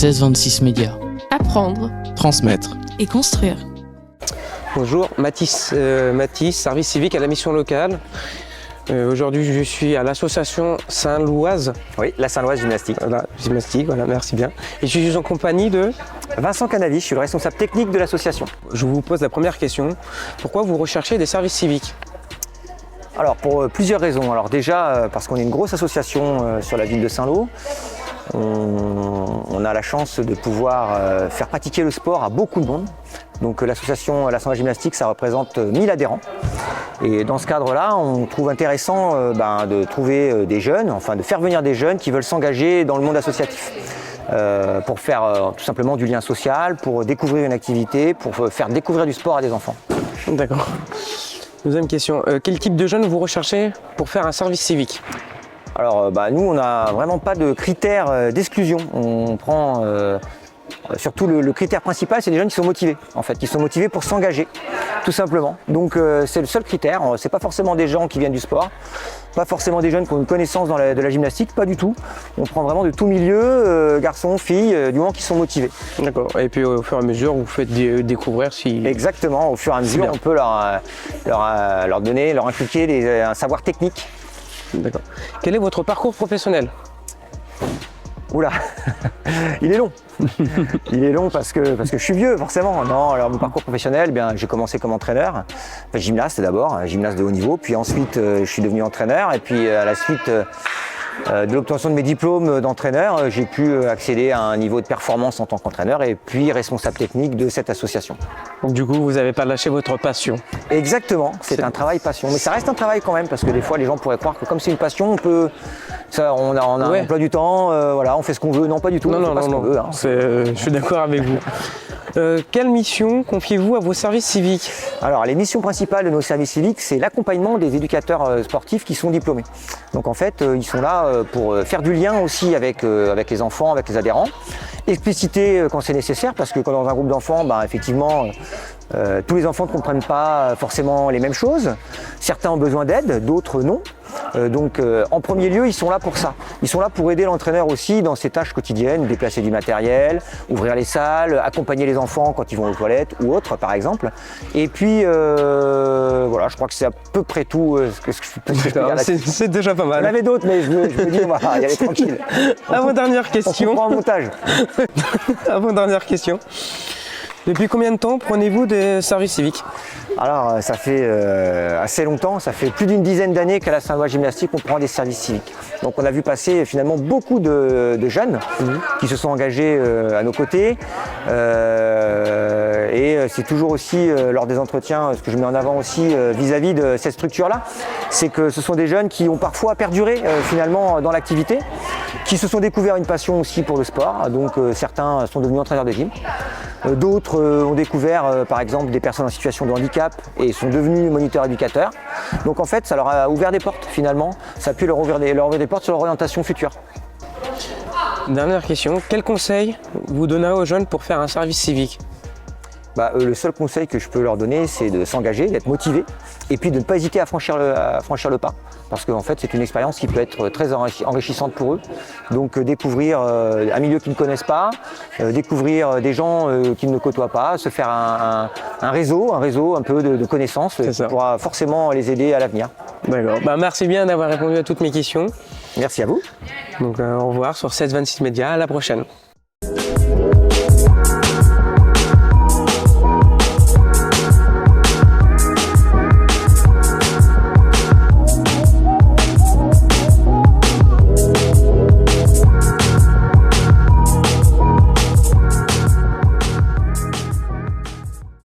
1626 Médias. Apprendre, Transmettre. et construire. Bonjour, Mathis, service civique à la mission locale. Aujourd'hui, je suis à l'association Saint-Louise. Oui, la Saint-Louise Gymnastique. Voilà, gymnastique, voilà, merci bien. Et je suis en compagnie de... Vincent Canavi, je suis le responsable technique de l'association. Je vous pose la première question. Pourquoi vous recherchez des services civiques ? Alors, pour plusieurs raisons. Alors déjà, parce qu'on est une grosse association sur la ville de Saint-Lô. On a la chance de pouvoir faire pratiquer le sport à beaucoup de monde. Donc l'association La Saint-Louise Gymnastique, ça représente 1000 adhérents. Et dans ce cadre-là, on trouve intéressant de trouver des jeunes, enfin de faire venir des jeunes qui veulent s'engager dans le monde associatif. Pour faire tout simplement du lien social, pour découvrir une activité, pour faire découvrir du sport à des enfants. D'accord. Deuxième question. Quel type de jeunes vous recherchez pour faire un service civique ? Alors nous, on n'a vraiment pas de critères d'exclusion. On prend surtout le critère principal, c'est des jeunes qui sont motivés, en fait, qui sont motivés pour s'engager, tout simplement. Donc c'est le seul critère. C'est pas forcément des gens qui viennent du sport, pas forcément des jeunes qui ont une connaissance de la gymnastique, pas du tout. On prend vraiment de tout milieu, garçons, filles, du moment qu'ils sont motivés. D'accord. Et puis au fur et à mesure, vous faites découvrir si... Exactement. Au fur et à mesure, on peut leur donner, leur inculquer un savoir technique. D'accord. Quel est votre parcours professionnel ? Oula, il est long. Il est long parce que je suis vieux, forcément. Non, alors mon parcours professionnel, j'ai commencé comme entraîneur, gymnaste d'abord, gymnaste de haut niveau, puis ensuite je suis devenu entraîneur, et puis à la suite de l'obtention de mes diplômes d'entraîneur, j'ai pu accéder à un niveau de performance en tant qu'entraîneur et puis responsable technique de cette association. Donc du coup, vous n'avez pas lâché votre passion ? Exactement, c'est un travail passion. Mais ça reste un travail quand même, parce que des fois les gens pourraient croire que comme c'est une passion, on a un emploi du temps, on fait ce qu'on veut. Non, pas du tout, on fait ce qu'on veut. Je suis d'accord avec vous. Quelle mission confiez-vous à vos services civiques ? Alors, les missions principales de nos services civiques, c'est l'accompagnement des éducateurs sportifs qui sont diplômés. Donc en fait, ils sont là pour faire du lien aussi avec les enfants, avec les adhérents, expliciter quand c'est nécessaire, parce que quand dans un groupe d'enfants, effectivement, tous les enfants ne comprennent pas forcément les mêmes choses. Certains ont besoin d'aide, d'autres non. Donc en premier lieu, ils sont là pour ça. Ils sont là pour aider l'entraîneur aussi dans ses tâches quotidiennes, déplacer du matériel, ouvrir les salles, accompagner les enfants quand ils vont aux toilettes ou autres par exemple. Et puis voilà, je crois que c'est à peu près tout ce que je peux dire là-dessus. C'est déjà pas mal. Il y en avait d'autres, mais je me dis, on va y aller tranquille. Avant-dernière question. On prend un montage. Avant-dernière question. Depuis combien de temps prenez-vous des services civiques ? Alors ça fait assez longtemps, ça fait plus d'une dizaine d'années qu'à la Saint-Louise Gymnastique on prend des services civiques. Donc on a vu passer finalement beaucoup de jeunes qui se sont engagés à nos côtés. Et c'est toujours aussi lors des entretiens, ce que je mets en avant aussi vis-à-vis de cette structure-là, c'est que ce sont des jeunes qui ont parfois perduré finalement dans l'activité, qui se sont découverts une passion aussi pour le sport. Donc certains sont devenus entraîneurs de gym. D'autres ont découvert par exemple des personnes en situation de handicap et sont devenus moniteurs éducateurs. Donc en fait ça leur a ouvert des portes finalement, ça a pu leur ouvrir des portes sur leur orientation future. Dernière question, quel conseil vous donnez aux jeunes pour faire un service civique ? Le seul conseil que je peux leur donner, c'est de s'engager, d'être motivé et puis de ne pas hésiter à franchir le pas. Parce qu'en fait, c'est une expérience qui peut être très enrichissante pour eux. Donc découvrir un milieu qu'ils ne connaissent pas, découvrir des gens qu'ils ne côtoient pas, se faire un réseau un peu de connaissances qui pourra forcément les aider à l'avenir. D'accord. Merci bien d'avoir répondu à toutes mes questions. Merci à vous. Donc au revoir sur 1626 Médias, à la prochaine.